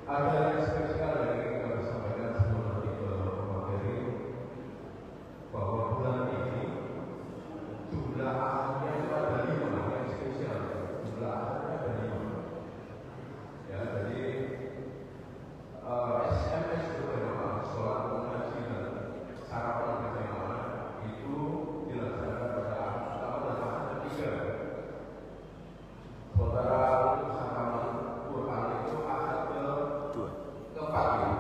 Ada yang spesial yang ingin kami sampaikan sebelum nanti ke materi, bahwa bulan ini jumlah ahadnya itu ada 5 yang spesial. Jumlah ahadnya ada 5. Ya, jadi SMS berjamaah, sholat mengaji dan sarapan berjamaah itu dilaksanakan pada ahad pertama dan ahad ketiga. Saudara untuk hataman Quran itu ahad keempat ya.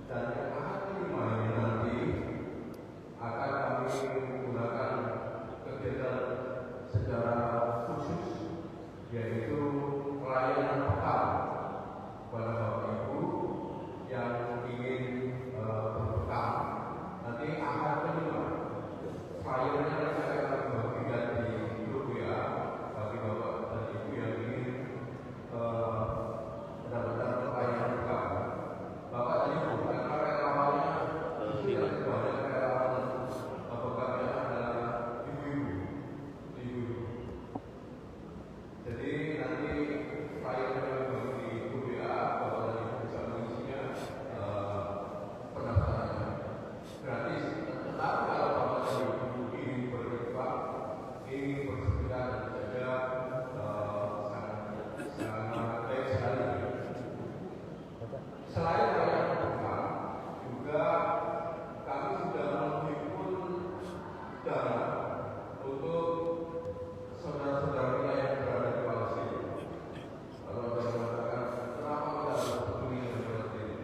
Dan yang ahad kelima ini nanti akan kami menggunakan kegiatan secara khusus, yaitu pelayanan pekan kepada Bapak Ibu yang ingin berpekan. Nanti ahad kelima flyernya nanti akan kami bagikan di grup ya bagi Bapak dan Ibu yang ingin benar-benar pelayanan pekan. Bapak dan Ibu, karena relawannya tidak banyak, relawan pekannya adalah ibu-ibu. Jadi nanti flyernya bagi di grup ya, Bapak dan Ibu bisa mengisinya pendaftarannya gratis. Tetapi kalau Bapak dan Ibu ingin berinfak, ingin bersedekah dan jaga, sangat baik sekali. Selain pelayanan pekan, juga kami sudah menghimpun dana untuk saudara-saudara kita yang berada di Palestina. Kalau ada yang mengatakan, kenapa kita harus peduli dengan Palestina?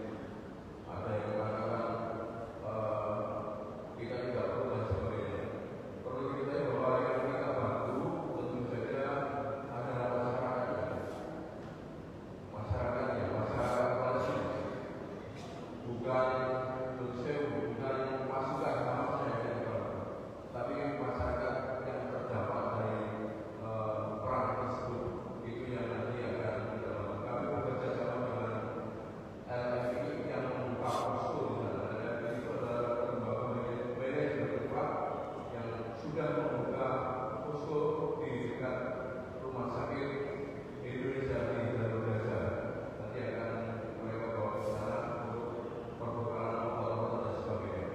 Ada yang mengatakan kita tidak perlu dan sebagainya. Perlu kita bahwa yang kita bantu tentu saja adalah masyarakatnya, masyarakat Palestina. Bukan bukan pasukan namanya yang dibantu, tapi masyarakat yang terdampak dari perang tersebut. Itu yang nanti akan kami bekerja sama dengan LFI yang membuka posko di sana. LFI itu adalah lembaga manajemen infak yang sudah membuka posko di dekat rumah sakit Indonesia di Jalur Gaza. Nanti akan mereka bawa ke sana untuk perbekalan obat-obatan dan sebagainya.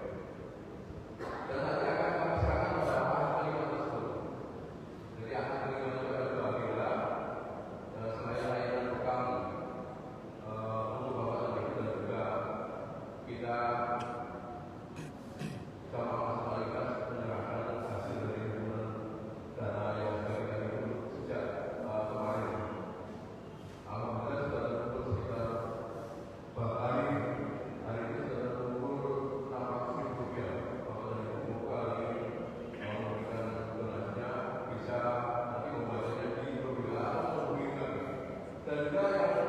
Dan nanti akan kami serahkan pada ahad kelima tersebut. Jadi ahad kelima itu ada 2 agenda. Selain layanan pekan untuk Bapak dan Ibu, dan juga kita sama Mas Malikas menyerahkan hasil dari himpunan dana yang sudah kita himpun sejak kemarin. Alhamdulillah sudah terkumpul sekitar hari ini sudah terkumpul 600.000 rupiah. Bapak dan Ibu semoga ini memberikan donasinya bisa nanti membacanya di grup WA atau menghubungi kami. Dan juga yang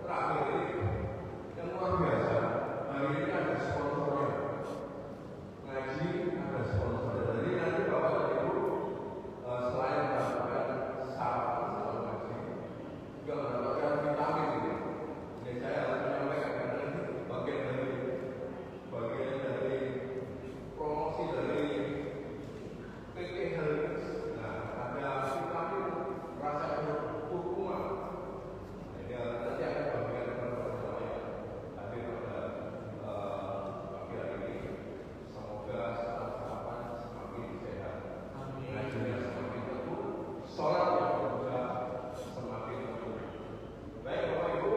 terakhir ini yang luar biasa, hari ini ada sponsornya. Ngaji ada sponsornya. Jadi nanti Bapak dan Ibu selain mendapatkan sarapan setelah ngaji, juga mendapatkan vitamin ini. Ini saya harus menyampaikan karena ini bagian dari promosi dari PT Helix. Nah, ada vitamin rasa kurkuma. Nanti akan bagian kepada saya hadir pada pagi hari ini. Semoga setelah sarapan semakin sehat, ngajinya semakin teguh, sholatnya juga semakin teguh. Baik Bapak Ibu,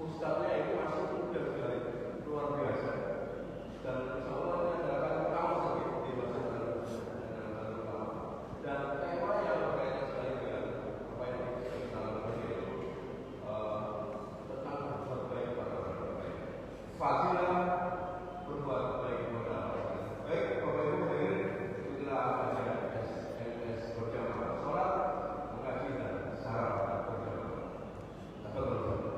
ustadznya itu masih muda sekali, luar biasa. Dan insya Allah ini adalah utama sekali di masa utama. Dan tema yang berkaitan sekali dengan apa yang kita lakukan ini tentang berbuat baik kepada orang lain. Fadilah berbuat baik kepada orang lain. Baik Bapak Ibu hadirin, itulah acara SMS berjamaah, sholat, mengaji dan sarapan berjamaah. Atau bersama.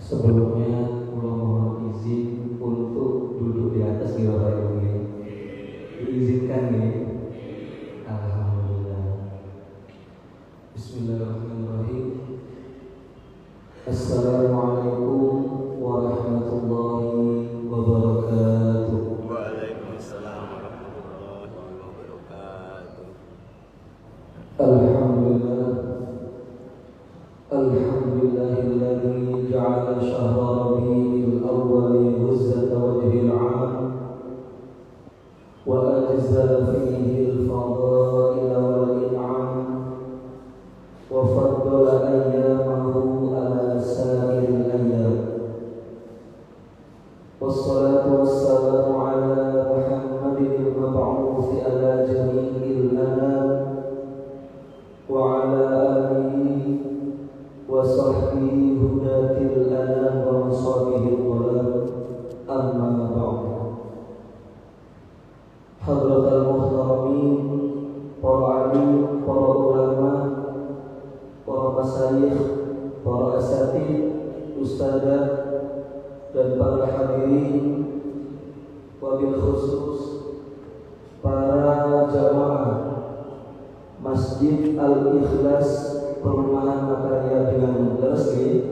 Sebelumnya mohon izin untuk duduk di atas nih Bapak Ibu. Diizinkan nih. Alhamdulillah. Bismillahirrahmanirrahim. Assalamualaikum warahmatullahi wabarakatuh. Waalaikumsalam warahmatullahi wabarakatuh. Alhamdulillahilladzi ja'ala syahra Rabiul awwal huzzata wajhil 'am wa ajzala fihi al-fadaila wal in'am wa faddala ayyamahu ala sa'iril ayyam. Wassalatu wassalamu ala Muhammadin al-mab'uuthi ala jami'il anam wa ala alihi wa sahbihi hudatil anam wa masabihi dhalam, amma ba'd. Hadratal muhtaramin, para alim, para ulama, para masyayikh, para asatidz, ustadzah, dan para hadirin, wabil khusus para jamaah Masjid Al-Ikhlas Perumahan Makarya dengan Resmi.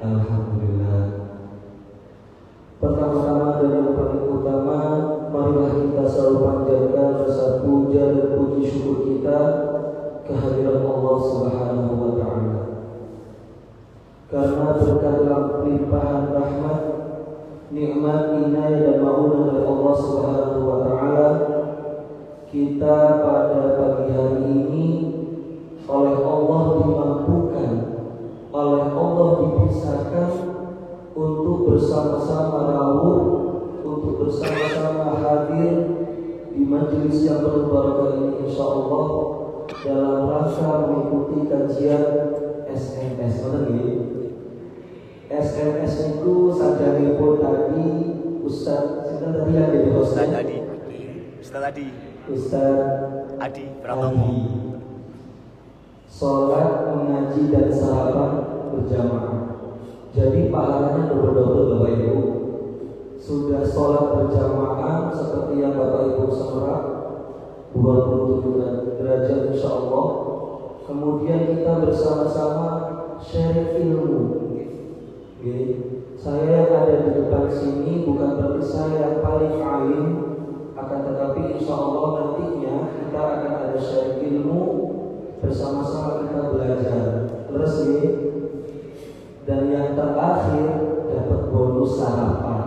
Alhamdulillah. Pertama-tama dan yang paling utama, marilah kita selalu panjatkan rasa puja dan puji syukur kita kehadiran Allah Subhanahu wa Ta'ala. Karena berkat dalam limpahan rahmat, nikmat, inayah dan maunah dari Allah Subhanahu wa Ta'ala, kita pada pagi hari ini oleh Allah dimampukan, oleh Allah dipisahkan untuk bersama-sama rawuh, untuk bersama-sama hadir di majelis yang penuh barakah ini, insyaallah dalam rangka mengikuti kajian SMS. Benar nggih? SMS itu sajaripun tadi Ustaz tadi yang jadi Ustaz Adi Pratomo. Sholat, mengaji dan sahabat berjamaah. Jadi pahalanya double-double Bapak Ibu. Sudah sholat berjamaah seperti yang Bapak Ibu semerap 27 derajat insyaallah. Kemudian kita bersama-sama share ilmu. Saya yang ada di depan sini bukan berarti saya yang paling alim, akan tetapi insyaallah nantinya kita akan ada share ilmu, bersama-sama kita belajar. Terus dan yang terakhir dapat bonus sarapan.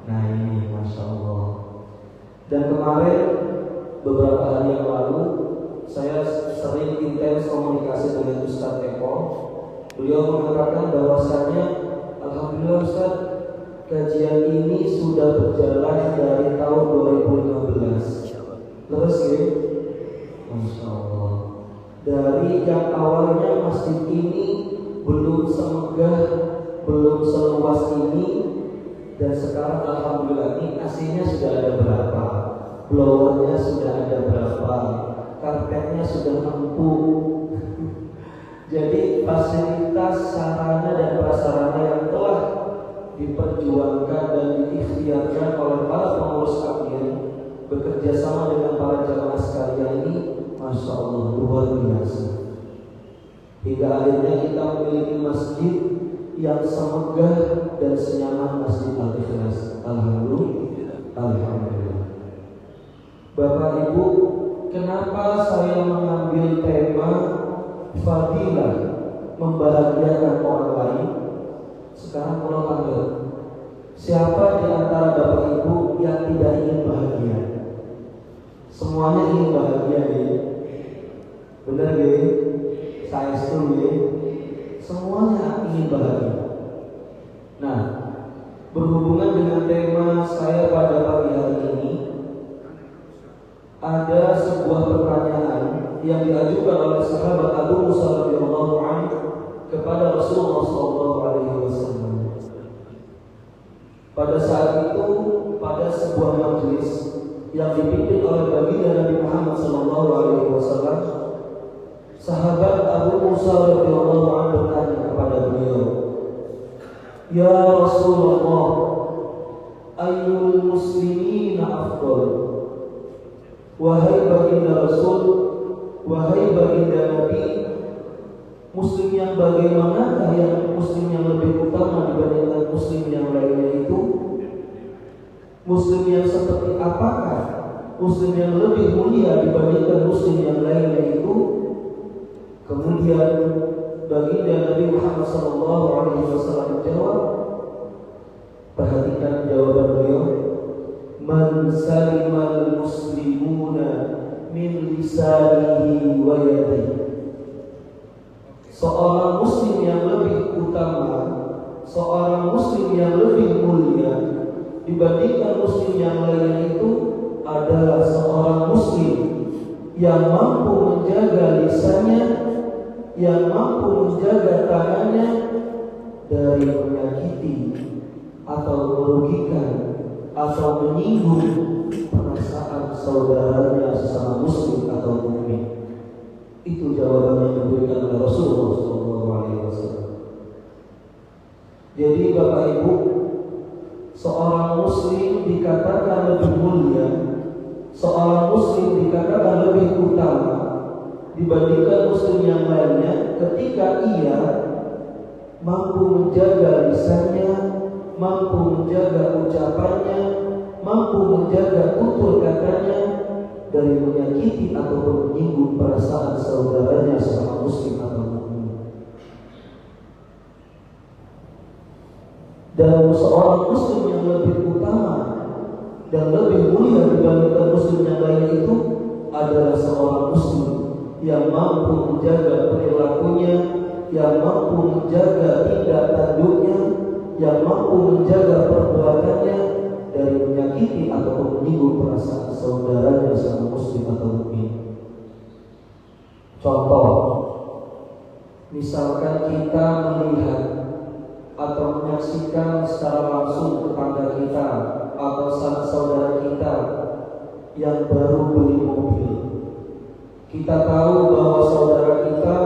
Nah ini Masya Allah. Dan kemarin beberapa hari yang lalu saya sering intens komunikasi dengan Ustaz Eko. Beliau mengatakan bahwasanya alhamdulillah Ustaz, kajian ini sudah berjalan dari tahun 2015. Terus Masya Allah. Dari yang awalnya masjid ini belum semegah, belum seluas ini, dan sekarang alhamdulillah ini AC-nya sudah ada berapa, blowernya sudah ada berapa, karpetnya sudah empuk. Jadi fasilitas, sarana dan prasarana yang telah diperjuangkan dan diikhtiarkan oleh para pengurus takmir bekerja sama dengan para jamaah sekalian ini, Masya Allah luar biasa. Hingga akhirnya kita memiliki masjid yang semegah dan senyaman Masjid Al-Ikhlas. Alhamdulillah. Bapak Ibu, kenapa saya mengambil tema fadilah membahagiakan orang lain? Sekarang mulai tanya, siapa di antara Bapak Ibu yang tidak ingin bahagia? Semuanya ingin bahagia, benar gak? Saya setuju, semuanya ingin bahagia. Nah, berhubungan dengan tema saya pada pagi hari ini, ada sebuah pertanyaan yang diajukan oleh sahabat Abu Musa radhiyallahu anhu kepada Rasulullah SAW. Pada saat itu, pada sebuah majelis yang dipimpin oleh baginda Nabi Muhammad SAW, sahabat Abu Musa radhiyallahu anhu bertanya kepada beliau, "Ya Rasulullah, ayyul muslimina afdal?" Wahai baginda Rasul, wahai baginda Nabi, Muslim yang bagaimanakah yang Muslim yang lebih utama dibandingkan Muslim yang lainnya itu? Muslim yang seperti apakah Muslim yang lebih mulia dibandingkan Muslim yang lainnya itu? Kemudian baginda Nabi Muhammad SAW menjawab, perhatikan jawaban beliau, man salimal muslimuna min lisanihi wa yadihi. Seorang muslim yang lebih utama, seorang muslim yang lebih mulia dibandingkan muslim yang lainnya itu adalah seorang muslim yang mampu menjaga lisannya, yang mampu menjaga tangannya dari menyakiti atau merugikan atau menyinggung perasaan saudaranya sesama muslim atau mukmin. Itu jawaban yang diberikan oleh Rasulullah SAW. Jadi Bapak Ibu, seorang muslim dikatakan lebih mulia, seorang muslim dikatakan lebih utama dibandingkan muslim yang lainnya ketika ia mampu menjaga lisannya, mampu menjaga ucapannya, mampu menjaga tutur katanya dari menyakiti ataupun menyinggung perasaan saudaranya sesama muslim atau mukmin. Dan seorang muslim yang lebih utama dan lebih mulia dibandingkan muslim yang lain itu adalah seorang muslim yang mampu menjaga perilakunya, yang mampu menjaga tindak tanduknya, yang mampu menjaga perbuatannya dari menyakiti atau menyinggung perasaan saudaranya sama muslim atau mukmin. Contoh, misalkan kita melihat atau menyaksikan secara langsung tetangga kita atau sanak saudara kita yang baru beli mobil. Kita tahu bahwa saudara kita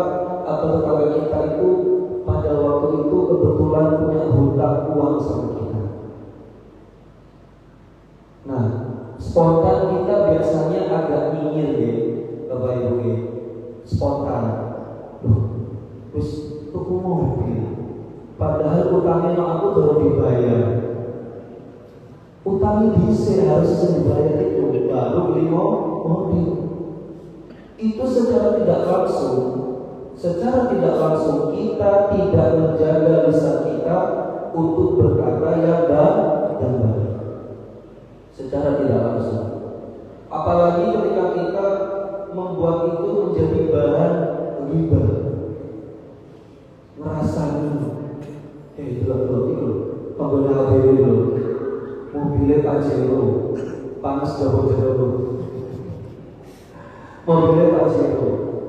atau tetangga kita itu pada waktu itu kebetulan punya hutang uang sama kita. Nah, spontan kita biasanya agak nyinyir ya, Bapak Ibu ya. Spontan. Loh, terus tuku mobil. Padahal utangnya aku baru dibayar. Utangnya bisa harus dibayar itu baru beli mobil. Itu secara tidak langsung kita tidak menjaga lisan kita untuk berkata yang baik. Secara tidak langsung. Apalagi ketika kita membuat itu menjadi bahan ghibah. Ngerasani itu pengguna HP itu mobilnya Pajero panas jauh-jauh, mobilnya Pajero,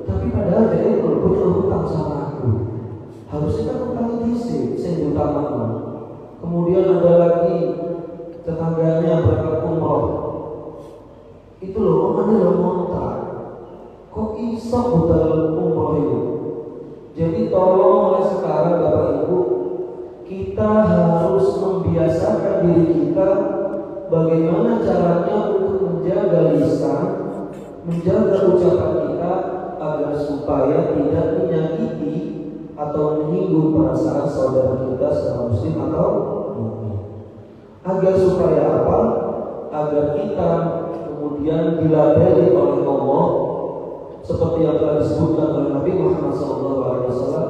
tapi padahal dia itu punya hutang sama aku. Harusnya kan hutangnya diisi, saya hutang aku. Kemudian ada lagi tetangganya berangkat umroh, itu loh mana lo ngontrak, kok iso hutang umroh itu. Jadi tolong mulai sekarang Bapak Ibu, kita harus membiasakan diri kita bagaimana caranya untuk menjaga lisan, menjaga ucapan kita agar supaya tidak menyakiti atau menyinggung perasaan saudara kita sesama muslim atau mukmin. Agar supaya apa? Agar kita kemudian dilabeli oleh Allah seperti yang telah disebutkan oleh Nabi Muhammad SAW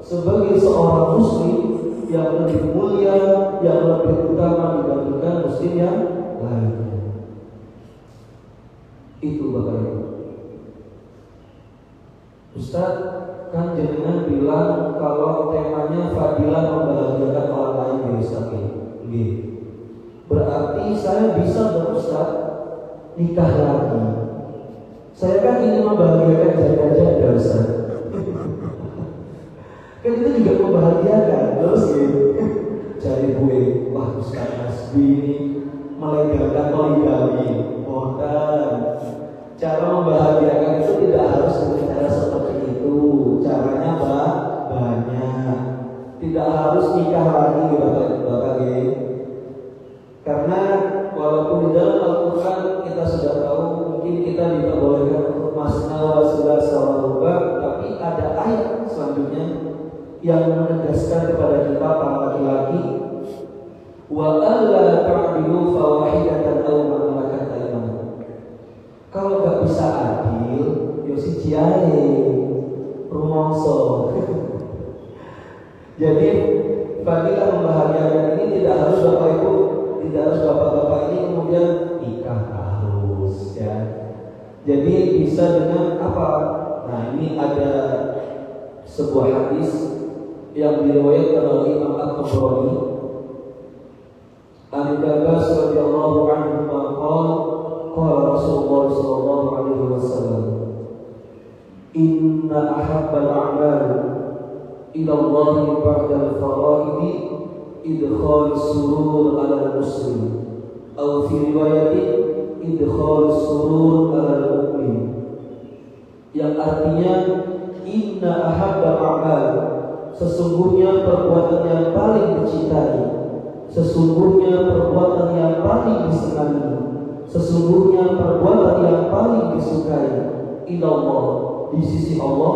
sebagai seorang muslim yang lebih mulia, yang lebih utama dibandingkan muslim yang lainnya. Itu Bapak Ibu. Ustaz, kan jenengan bilang kalau temanya fadilah membahagiakan orang lain ya Ustaz. Berarti saya bisa berusaha nikah lagi. Saya kan ingin membahagiakan janda-janda Ustaz. Kan itu juga membahagiakan. Terus gitu, cari gue, wah Ustaz Hasbi ini melegakan poligami. Bukan. Cara membahagiakan itu tidak harus dengan cara seperti itu. Caranya banyak. Tidak harus nikah lagi Bapak. Karena walaupun di dalam Al-Quran kita sudah tahu mungkin kita diperbolehkan untuk masna wa thulatsa wa ruba', tapi ada ayat selanjutnya yang menegaskan kepada kita para laki-laki, wa alla ta'dilu fawahidatan aw ma malakat aymanukum. Kalau nggak bisa adil, yo siji ae rumangsa. Jadi fadilah membahagiakan ini tidak harus Bapak Ibu, tidak harus bapak-bapak ini kemudian nikah harus ya. Jadi bisa dengan apa? Nah, ini ada sebuah hadis yang diriwayatkan oleh Imam At-Tabrani. An Abbas radhiyallahu anhu qala Rasulullah sallallahu alaihi wasallam, inna ahabbal a'mal ila Allah ba'da al-fara'id idkhal surur ala muslim atau fi riwayatin idkhal surur ala mu'min, yang artinya inna ahabbal a'mal, sesungguhnya perbuatan yang paling dicintai, sesungguhnya perbuatan yang paling disenangi, sesungguhnya perbuatan yang paling disukai ila Allah, di sisi Allah,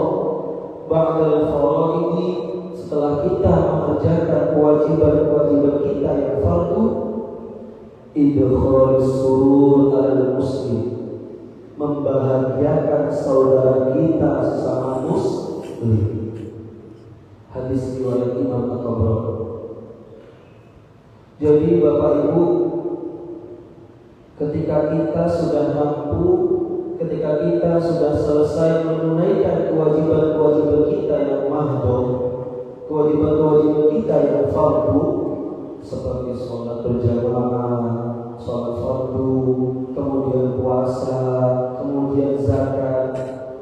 ba'dal faraidi, setelah kita mengerjakan kewajiban-kewajiban kita yang fardu, idkhal surur al muslim, membahagiakan saudara kita sesama muslim. Hadis riwayat Imam At-Tabrani. Jadi Bapak Ibu, ketika kita sudah mampu, ketika kita sudah selesai menunaikan kewajiban-kewajiban kita yang mahdhur, kewajiban-kewajiban kita yang fardu, seperti sholat berjamaah, sholat fardu, kemudian puasa, kemudian zakat,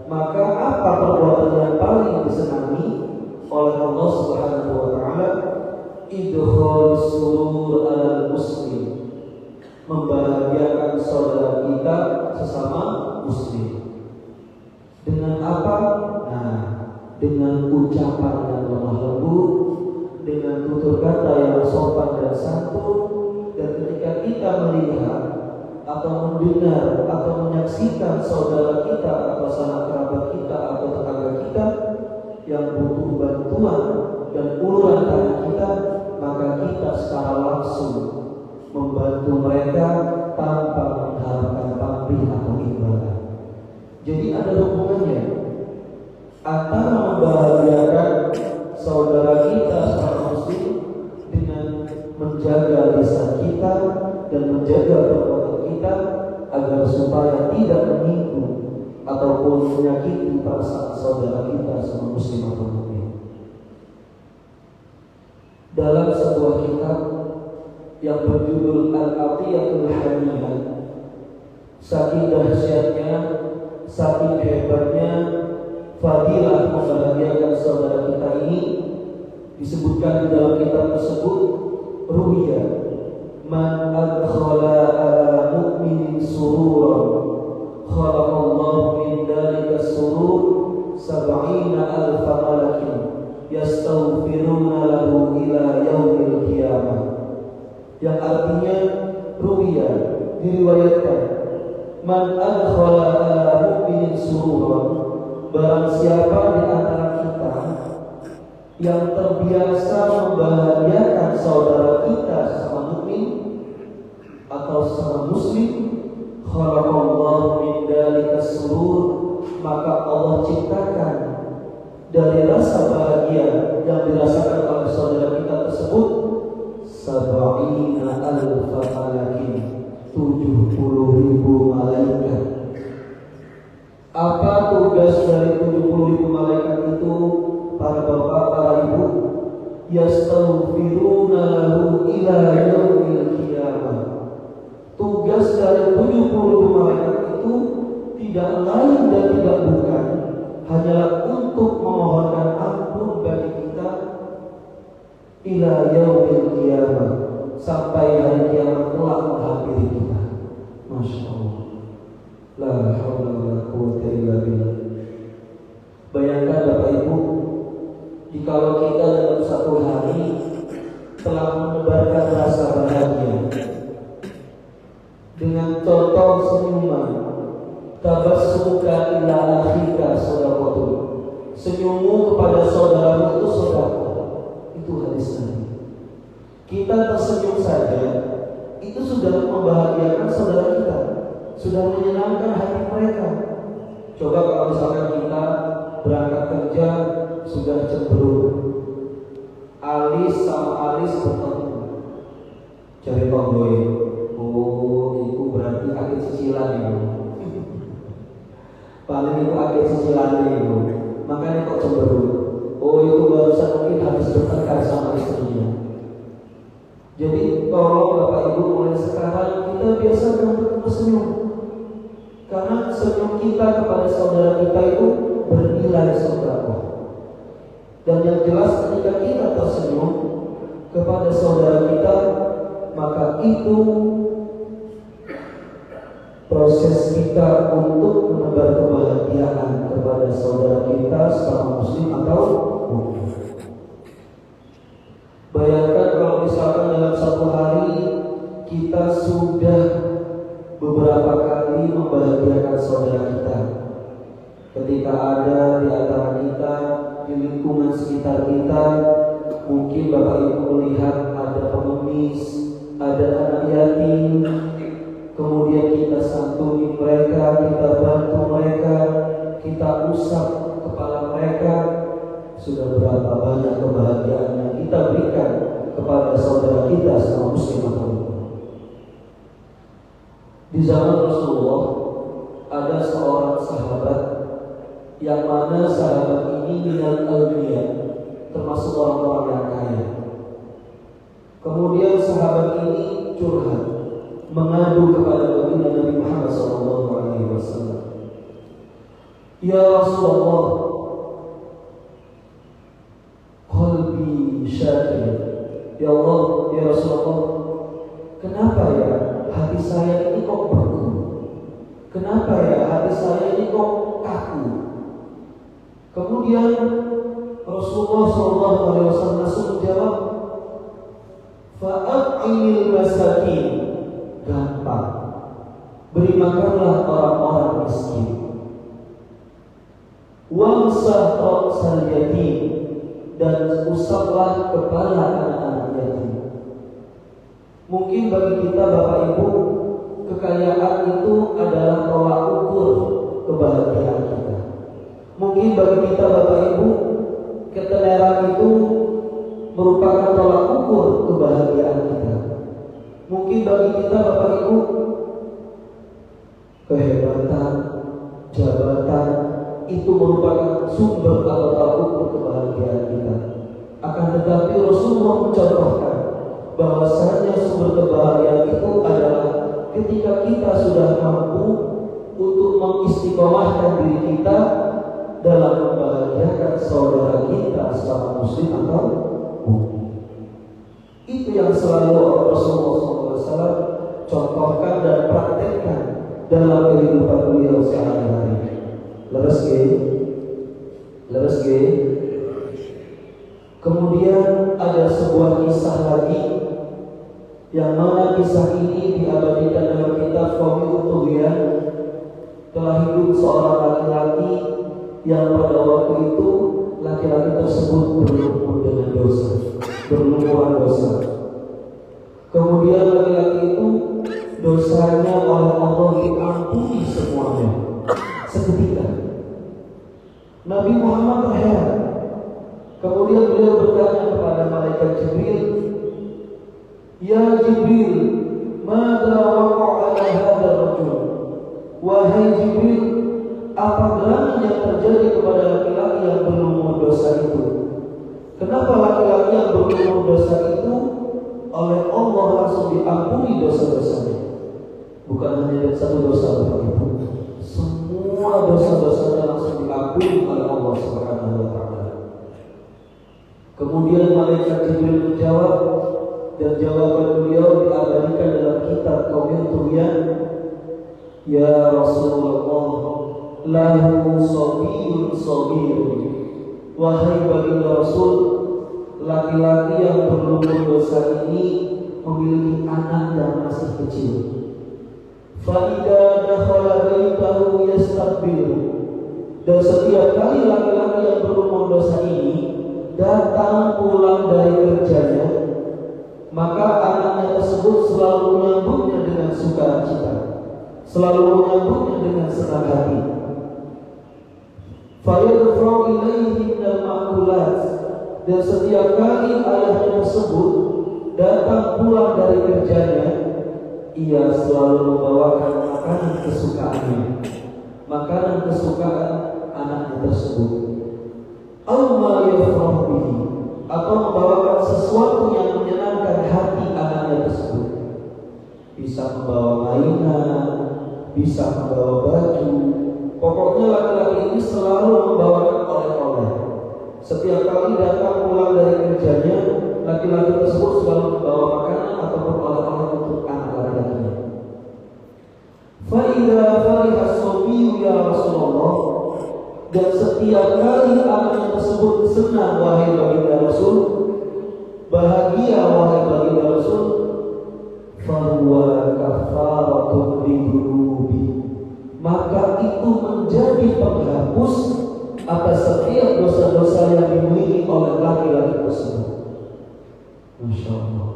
maka apa perbuatan yang paling disenangi oleh Allah Subhanahu wa taala? Idkhal surur al muslim, membahagiakan saudara kita sesama muslim. Dengan apa? Nah, dengan ucapan yang lemah lembut, dengan tutur kata yang sopan dan santun. Dan ketika kita melihat atau mendengar atau menyaksikan saudara kita atau sanak kerabat kita atau tetangga kita yang butuh bantuan dan uluran tangan kita, maka kita secara langsung membantu mereka tanpa mengharapkan pamrih atau imbalan. Jadi ada hubungannya antara membahagiakan saudara kita seorang muslim dengan menjaga lisan kita dan menjaga perbuatan kita agar supaya tidak menyinggung ataupun menyakiti perasaan saudara kita sama muslim atau mukmin. Dalam sebuah kitab yang berjudul Al-Aqiyatul Hamiyah, saking dahsyatnya, saking hebatnya fadilah membahagiakan saudara kita ini, disebutkan di dalam kitab tersebut, ruwiya man adkhala ala mu'minin sururan khalaqallahu min dalika surur 70,000 malakin yastaghfiruna lahu ila yaumil qiyamah. Yang artinya ruwiya, diriwayatkan, man adkhala ala mu'minin sururan, barang siapa di antara kita yang terbiasa membahagiakan saudara kita sesama mukmin atau sesama muslim, khalaqallahu min dalika surur, maka Allah ciptakan dari rasa bahagia yang dirasakan oleh saudara kita tersebut 70,000 malakin, 70,000 malaikat. Apa tugas dari 70,000 malaikat itu, para bapak, para ibu? Yastaghfiruna lahu ila yaumil qiyamah. Tugas dari 70,000 malaikat itu tidak lain dan tidak bukan hanyalah untuk memohonkan ampun bagi kita ila yaumil qiyamah, sampai hari kiamat kelak menghampiri kita. Masya Allah, la haula wala quwwata illa billah. Bayangkan Bapak Ibu, jikalau kita dalam satu hari telah menebarkan rasa bahagia dengan contoh senyuman, tabassumuka ila akhika sadaqatun, senyummu kepada saudaramu itu sedekah. alis sama alis bertemu. Cari tomboy. Oh, itu berarti akhir cicilan itu. Paling itu akhir cicilan itu. Makanya kok cemberut. Oh, itu barusan mungkin habis bertengkar sama istrinya. Jadi tolong Bapak Ibu mulai sekarang kita biasakan untuk bersenyum. Karena senyum kita kepada saudara kita itu bernilai sedekah. Dan yang jelas ketika kita tersenyum kepada saudara kita, maka itu proses kita untuk menebar kebahagiaan kepada saudara kita secara muslim atau bukan. Bayangkan kalau misalkan dalam satu hari kita sudah beberapa kali membahagiakan saudara kita. Ketika ada di antara kita, di lingkungan sekitar kita, mungkin Bapak Ibu melihat ada pengemis, ada anak yatim, kemudian kita santuni mereka, kita bantu mereka, kita usap kepala mereka. Sudah berapa banyak kebahagiaan yang kita berikan kepada saudara kita sama muslim atau bukan. Di zaman Rasulullah ada seorang sahabat yang mana sahabat ini minal agniya, termasuk orang-orang yang kaya. Kemudian sahabat ini curhat, mengadu kepada baginda Nabi Muhammad SAW. Ya Rasulullah, qalbi syakir. Ya Allah, ya Rasulullah, kenapa ya hati saya ini kok beku? Kenapa ya hati saya ini kok kaku? Kemudian Rasulullah SAW langsung menjawab, fa'at'imil masakin. Gampang, beri makanlah orang-orang miskin. Wamsah ra'sal yatim, dan usaplah kepala anak-anak yatim. Mungkin bagi kita Bapak Ibu, kekayaan itu adalah tolak ukur kebahagiaan kita. Mungkin bagi kita Bapak Ibu, ketenaran itu merupakan tolak ukur kebahagiaan kita. Mungkin bagi kita Bapak Ibu, kehebatan, jabatan itu merupakan sumber atau tolak ukur kebahagiaan kita. Akan tetapi Rasulullah mencontohkan bahwasanya sumber kebahagiaan itu adalah ketika kita sudah mampu untuk mengistiqomahkan diri kita dalam membahagiakan saudara kita secara muslim atau bukan. Itu yang selalu Rasulullah SAW contohkan dan praktekkan dalam kehidupan beliau sehari-hari. Leres ge. Kemudian ada sebuah kisah lagi yang mana kisah ini diabadikan dalam kitab Qawmi Utuhiyah. Telah hidup seorang laki-laki yang pada waktu itu laki-laki tersebut berlumur dengan dosa, berlumuran dosa. Kemudian laki-laki itu dosanya oleh Allah diampuni semuanya seketika. Nabi Muhammad terheran. Kemudian beliau bertanya kepada malaikat Jibril, Ya Jibril, mada waqa'a ala hadzal rajul? Wahai Jibril, apa gerangan yang terjadi kepada laki-laki yang berlumur dosa itu? Kenapa laki-laki yang berlumur dosa itu oleh Allah langsung diampuni dosa-dosanya? Bukan hanya satu dosa, begitu. Semua dosa-dosanya langsung diampuni oleh Allah Subhanahu wa taala. Kemudian malaikat Jibril menjawab, dan jawaban beliau diabadikan dalam kitab Qawmi Utuhiyah. Ya Rasulullah, lahu sabiyun sabiyun. Wahai baginda Rasul, laki-laki yang berlumur dosa ini memiliki anak yang masih kecil. Fa'idha dakhala baitahu yastaqbilu. Dan setiap kali laki-laki yang berlumur dosa ini datang pulang dari kerjanya, maka anaknya tersebut selalu menyambutnya dengan sukacita, selalu menyambutnya dengan senang hati. Fayadfa'u ilaihi minal ma'kulat. dan setiap kali ayahnya tersebut datang pulang dari kerjanya, ia selalu membawakan makanan kesukaannya, makanan kesukaan anaknya tersebut. Al-ma yafrah bihi, atau membawakan sesuatu yang menyenangkan hati anaknya tersebut. Bisa membawa mainan, bisa membawa baju. Pokoknya laki-laki ini selalu membawakan oleh-oleh. Setiap kali datang pulang dari kerjanya, laki-laki tersebut selalu membawa makanan ataupun oleh-oleh untuk anak laki-lakinya. Fa'idha fariha as-sabiyyu ya Rasulullah, dan setiap kali anaknya tersebut senang, wahai baginda Rasul, bahagia wahai baginda Rasul, fahuwa kafaratun lidunubi, maka itu menjadi penghapus atas setiap dosa-dosa yang dimiliki oleh laki-laki tersebut. Masya Allah,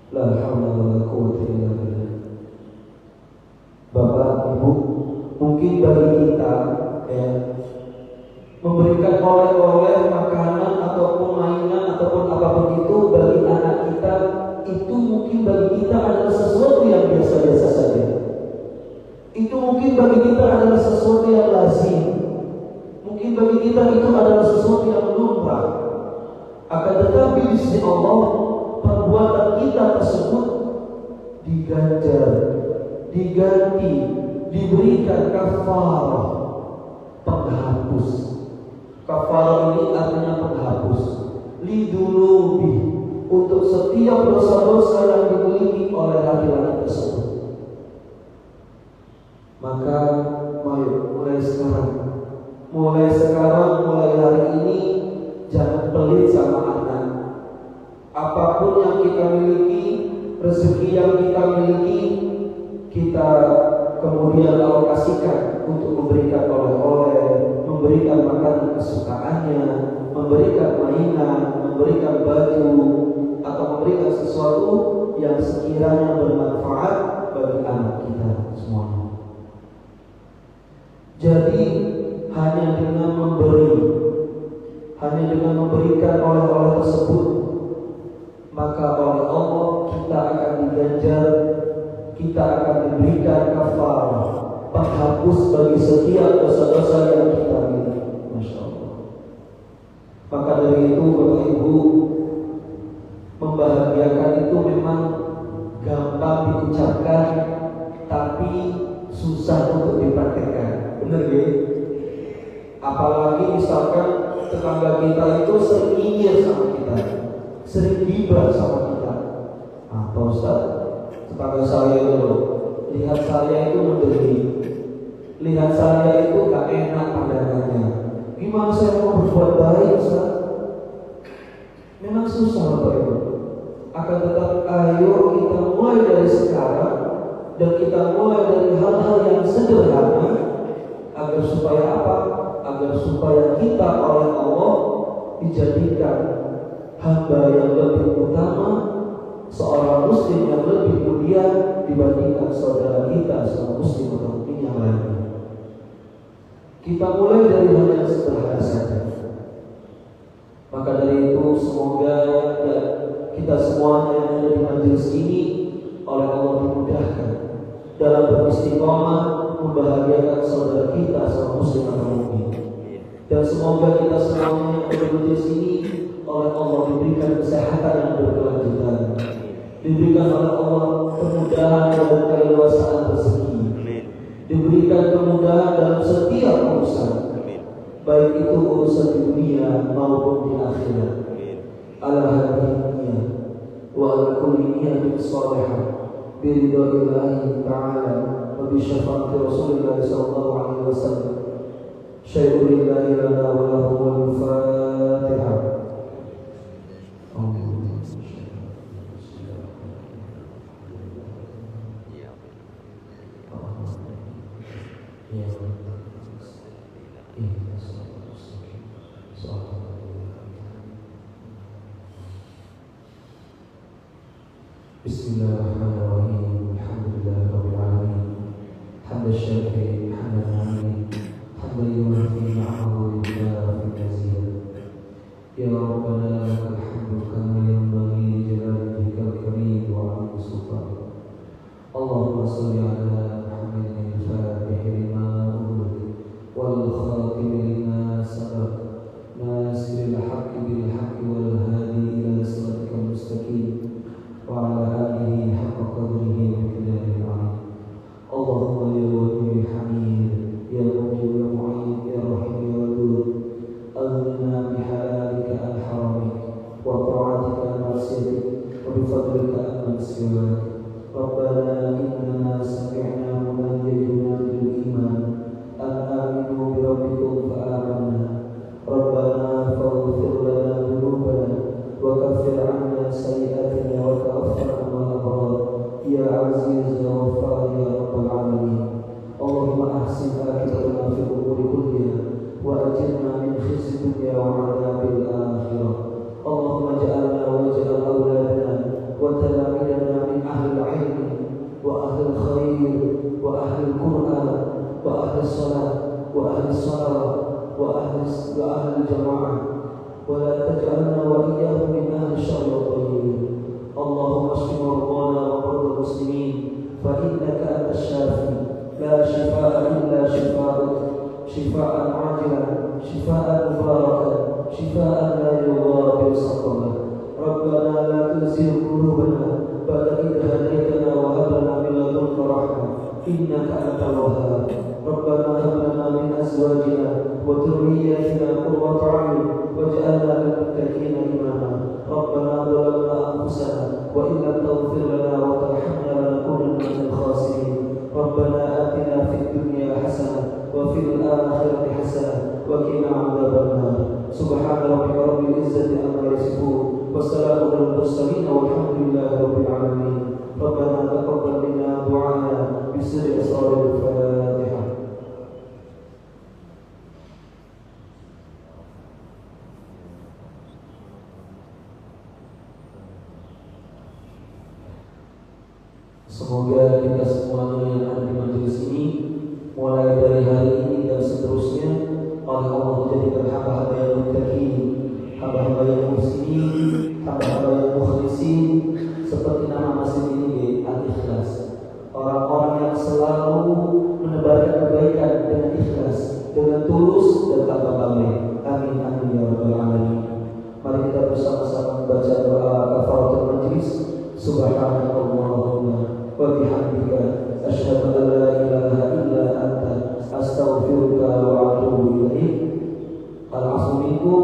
la haula wa la quwwata illa billah. Bapak, Ibu, mungkin bagi kita memberikan oleh-oleh, makanan ataupun mainan ataupun apapun itu bagi anak kita, itu mungkin bagi kita adalah sesuatu yang biasa-biasa saja. Itu mungkin bagi kita adalah sesuatu yang lazim. Mungkin bagi kita itu adalah sesuatu yang lumrah. Akan tetapi di sisi Allah, perbuatan kita tersebut diganjar, diganti, diberikan kafarah, penghapus. Kafarah ini artinya penghapus. Lidunubi, untuk setiap dosa-dosa yang dimiliki oleh laki-laki tersebut. Maka mulai sekarang, mulai hari ini, jangan pelit sama anak. Apapun yang kita miliki, rezeki yang kita miliki, kita kemudian alokasikan untuk memberikan oleh-oleh, memberikan makanan kesukaannya, memberikan mainan, memberikan baju, atau memberikan sesuatu yang sekiranya bermanfaat bagi anak kita semuanya. Jadi hanya dengan memberi, hanya dengan memberikan oleh-oleh tersebut, maka oleh Allah kita akan diganjar, kita akan diberikan kafarah, penghapus bagi setiap dosa-dosa yang kita miliki. Masya Allah. Maka dari itu Bapak Ibu, membahagiakan itu memang gampang diucapkan, tapi susah untuk dipraktekkan. Benar ya? Apalagi misalkan tetangga kita itu sering nyinyir sama kita, sering gibah sama kita. Apa Ustaz? Tetangga saya itu, lihat saya itu menderita, lihat saya itu gak enak pandangannya. Gimana saya mau berbuat baik, Ustaz? Memang susah Bapak Ibu. Akan tetapi ayo kita mulai dari sekarang, dan kita mulai dari hal-hal yang sederhana, agar supaya apa? Agar supaya kita oleh Allah dijadikan hamba yang lebih utama, seorang muslim yang lebih mulia dibandingkan saudara kita, seorang muslim atau mukmin yang lain. Kita mulai dari hal yang sederhana saja. Maka dari itu semoga kita semuanya yang ada di majelis ini oleh Allah dimudahkan dalam beristiqomah membahagiakan saudara kita, seorang muslim atau mukmin. Dan semoga kita semuanya yang ada di majelis ini oleh Allah diberikan kesehatan yang berkelanjutan, diberikan oleh Allah kemudahan dan keleluasaan rezeki, diberikan kemudahan dalam setiap urusan, baik itu urusan di dunia maupun di akhirat. Ala hadhihi wa ala kulli niyatin salihah bi ridwa'illahi ta'ala wa bi syafaati Rasulillah sallallahu alaihi wasallam. Syai'un lillahi lana wa lahu wal Fatihah. Bismillahirrahmanirrahim. Alhamdulillahirabbil alamin. Hamdan syakirin, hamdan hamid, hamdan yuwafi ma'ahu wa yudafi mazid. Ya Rabbana ربنا لك الحمد كما ينبغي لجلال وجهك الكريم وعظيم سلطانك. اللهم صل على محمد الفاتح لما أغلق والخاتم لما سبق ناصر الحق بالحق والهادي إلى صراطك المستقيم وعلى آله حق قدره ومقداره العظيم. اللهم يا ولي الحميد يا مجيب يا معين يا رحيم يا ودود أغننا بحلالك عن حرامك وطاعتك عن معصيتك وبفضلك عن سواك. ربنا إننا سمعنا مناديا ينادي بالإيمان أن آمنوا بربكم فآمنا. ربنا فاغفر لنا ذنوبنا وكفر عنا سيئاتنا وتوفنا مع الأبرار يا عزيز يا غفار يا رب العالمين. اللهم أحسن عاقبتنا في الأمور كلها وأجرنا من خزي الدنيا وعذاب الآخرة. اللهم اجعلنا واجعل أولادنا وتلاميذنا من أهل العلم وأهل الخير وأهل القرآن وأهل الصلاة وأهل الصلاة وأهل الجماعة، ولا تجعلنا وإياهم من أهل الشر والطيبين. اللهم اشف مرضانا ومرضى المسلمين فإنك أنت الشافي لا شفاء إلا شفاءك، شفاء عاجلا شفاء مباركا شفاء لا يغادر سقما. ربنا لا تزغ قلوبنا بعد إذ هديتنا وهب لنا من لدنك رحمة إنك أنت الوهاب. ربنا هب لنا من أزواجنا وذرياتنا قرة أعين واجعلنا للمتقين إماما. ربنا ظلمنا أنفسنا وإن لم تغفر لنا وترحمنا لنكونن من الخاسرين. ربنا آتنا في الدنيا حسنة وفي الآخرة حسنة وقنا عذاب النار. سبحان ربك رب العزة عما يصفون والسلام على المرسلين والحمد لله رب العالمين. ربنا تقبل منا دعاءنا بسر أسرار الفاتحة. Semoga kita semuanya yang ada di majelis ini mulai dari hari ini dan seterusnya oleh Allah menjadikan hamba-hamba yang muttaqin, hamba-hamba yang muhsinin, hamba-hamba yang mukhlisin, seperti nama masjid ini Al-Ikhlas. Orang-orang yang selalu menebarkan kebaikan dengan ikhlas, dengan tulus dan tanpa pamrih. Amin amin ya rabbal alamin. Mari kita bersama-sama membaca doa kafaratul majlis. Subhanallahumma wa bihamdika asyhadu an la ilaha illa anta astaghfiruka wa atubu ilaik. Al-'afwu minkum.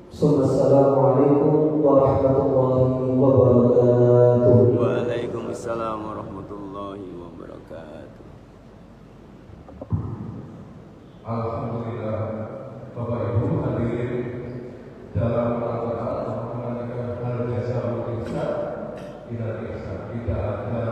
Assalamualaikum warahmatullahi wabarakatuh. Waalaikumsalam warahmatullahi wabarakatuh. Alhamdulillah, Bapak Ibu hadirin dalam rangka mengenai hal jasa kita tidak ada